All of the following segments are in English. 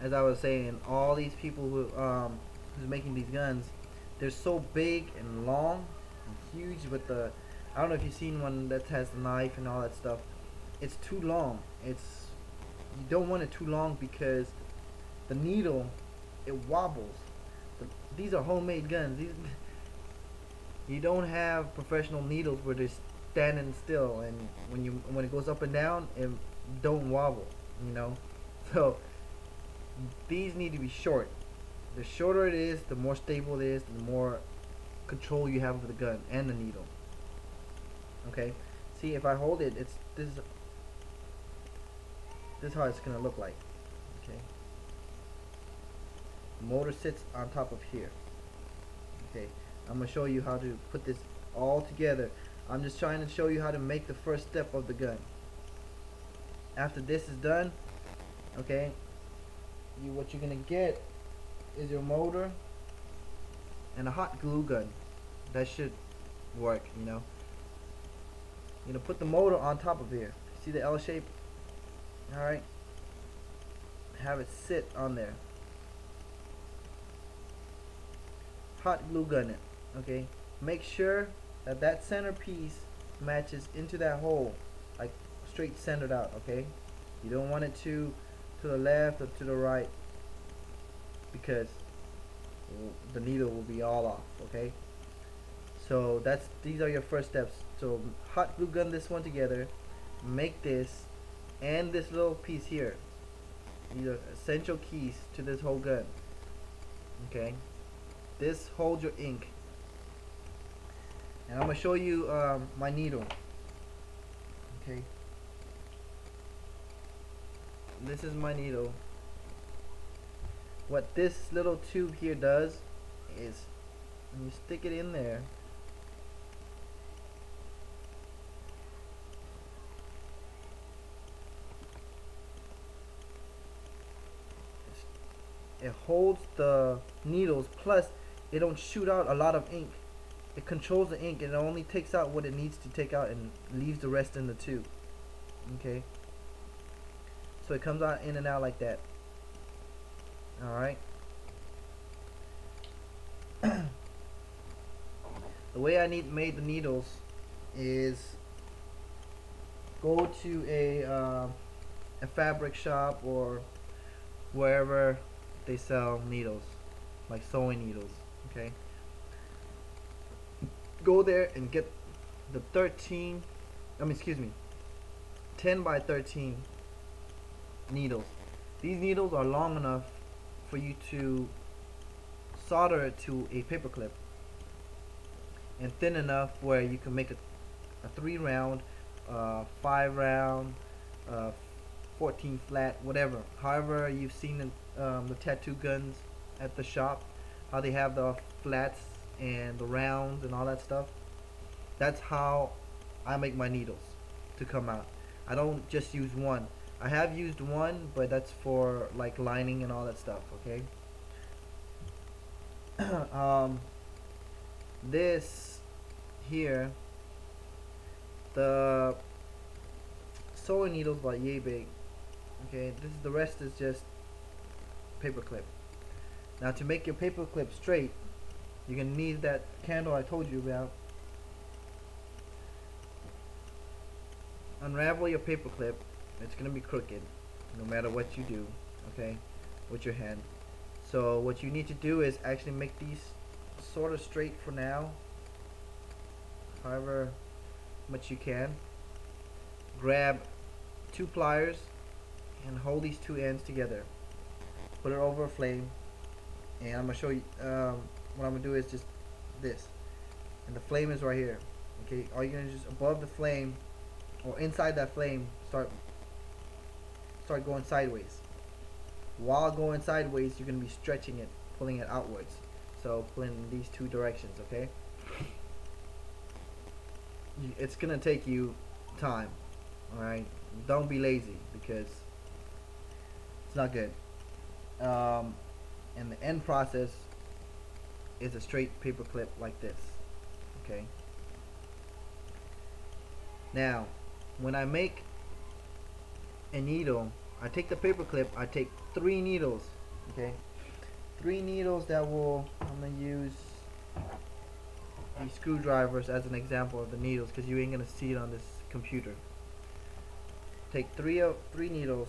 as I was saying, all these people who's making these guns, they're so big and long and huge with the. I don't know if you've seen one that has the knife and all that stuff. It's too long. It's You don't want it too long because the needle, it wobbles. The, these are homemade guns. These you don't have professional needles where they're standing still, and when it goes up and down, it don't wobble. You know, so these need to be short. The shorter it is, the more stable it is, the more control you have of the gun and the needle. Okay. See, if I hold it, it's this is how it's gonna look like. Okay. The motor sits on top of here. Okay. I'm gonna show you how to put this all together. I'm just trying to show you how to make the first step of the gun. After this is done, okay, what you're gonna get is your motor and a hot glue gun. That should work, you know. You're gonna put the motor on top of here. See the L shape? Alright. Have it sit on there. Hot glue gun it. Okay. Make sure that that center piece matches into that hole, like straight centered out. Okay. You don't want it to the left or to the right, because the needle will be all off. Okay. So these are your first steps. So hot glue gun this one together. Make this and this little piece here. These are essential keys to this whole gun. Okay. This holds your ink. And I'm gonna show you my needle. Okay. This is my needle. What this little tube here does is, when you stick it in there, it holds the needles, plus it don't shoot out a lot of ink. It controls the ink and it only takes out what it needs to take out and leaves the rest in the tube. Okay, so it comes out in and out like that. Alright. The way I made the needles is go to a fabric shop or wherever they sell needles, like sewing needles. Okay, go there and get the 10 by 13 needles. These needles are long enough for you to solder it to a paper clip, and thin enough where you can make a 3 round, 5 round, 14 flat, whatever. However you've seen the tattoo guns at the shop, how they have the flats and the rounds and all that stuff. That's how I make my needles to come out. I don't just use one. I have used one, but that's for like lining and all that stuff. Okay. This here, the sewing needles about yay big. Okay, the rest is just paper clip. Now to make your paper clip straight, you're gonna need that candle I told you about. Unravel your paper clip. It's gonna be crooked no matter what you do, okay, with your hand. So what you need to do is actually make these sort of straight for now, however much you can. Grab 2 pliers and hold these 2 ends together. Put it over a flame, and I'm gonna show you what I'm gonna do is just this, and the flame is right here. Okay, all you're gonna just above the flame or inside that flame, start going sideways. While going sideways, you're gonna be stretching it, pulling it outwards. So pulling in these 2 directions. Okay, it's gonna take you time. All right, don't be lazy because it's not good. And the end process is a straight paper clip like this. Okay. Now, when I make a needle, I take the paper clip, I take 3 needles, okay, 3 needles that will, I'm gonna use these screwdrivers as an example of the needles because you ain't gonna see it on this computer. Take three needles.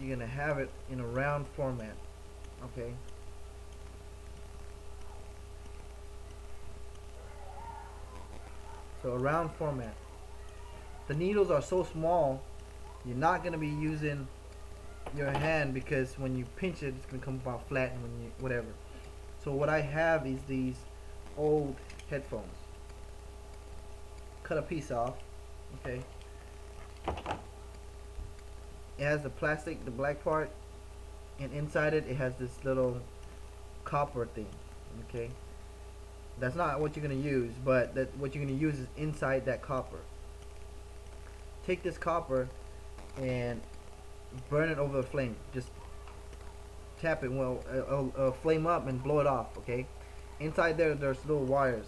You're gonna have it in a round format, okay. So a round format. The needles are so small, you're not gonna be using your hand because when you pinch it, it's gonna come out flat and when you whatever. So what I have is these old headphones. Cut a piece off, okay. It has the plastic, the black part, and inside it has this little copper thing, okay. That's not what you're gonna use, but what you're gonna use is inside that copper. Take this copper and burn it over the flame. Just tap it, well, flame up and blow it off, okay. Inside there's little wires,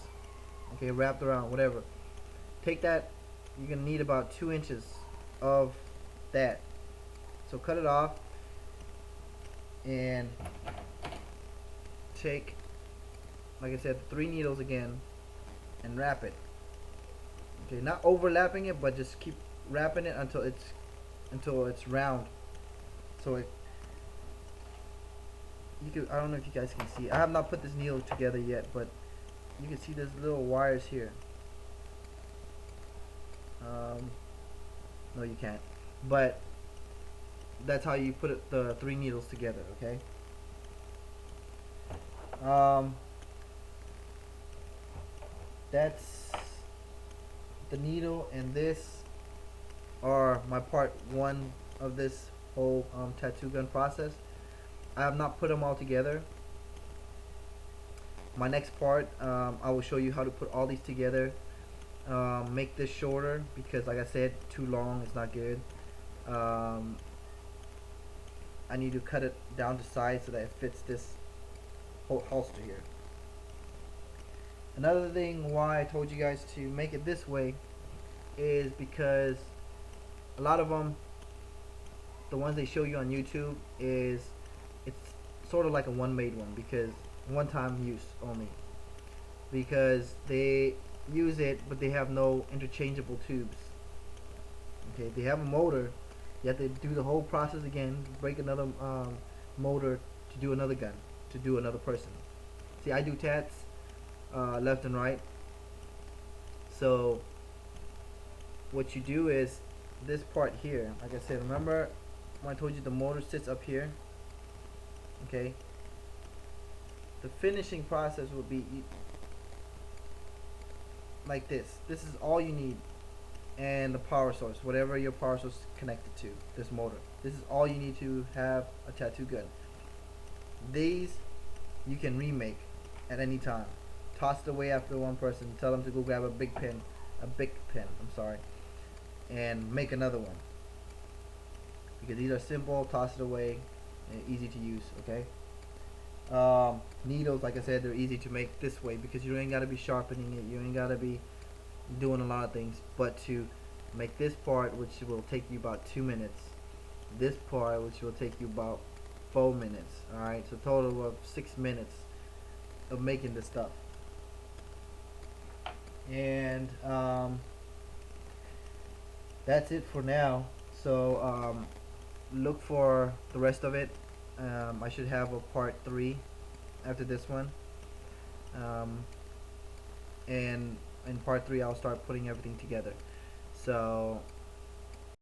okay, wrapped around, whatever. Take that, you're gonna need about 2 inches of that. So cut it off and take, like I said, 3 needles again and wrap it. Okay, not overlapping it, but just keep wrapping it until it's round. So it, you could, I don't know if you guys can see. I have not put this needle together yet, but you can see there's little wires here. No, you can't. But that's how you put it, the 3 needles together. Okay. That's the needle, and this are my part 1 of this whole tattoo gun process. I have not put them all together. My next part, I will show you how to put all these together. Make this shorter because, like I said, too long is not good. I need to cut it down to size so that it fits this whole holster here. Another thing why I told you guys to make it this way is because a lot of them, the ones they show you on YouTube, it's sort of like a one-made one, because one-time use only, because they use it but they have no interchangeable tubes. Okay, they have a motor, you have to do the whole process again, break another motor to do another gun, to do another person. See, I do tats left and right. So what you do is this part here, like I said, remember when I told you the motor sits up here? Okay, the finishing process will be like this. This is all you need, and the power source, whatever your power source is connected to, this motor. This is all you need to have a tattoo gun. These you can remake at any time. Toss it away after one person. Tell them to go grab a big pen, I'm sorry, and make another one. Because these are simple, toss it away, and easy to use. Okay. Needles, like I said, they're easy to make this way because you ain't gotta be sharpening it. You ain't gotta be doing a lot of things. But to make this part, which will take you about 2 minutes, this part, which will take you about 4 minutes. All right. So total of 6 minutes of making this stuff. And that's it for now. So look for the rest of it. I should have a part 3 after this one, and in part 3 I'll start putting everything together. So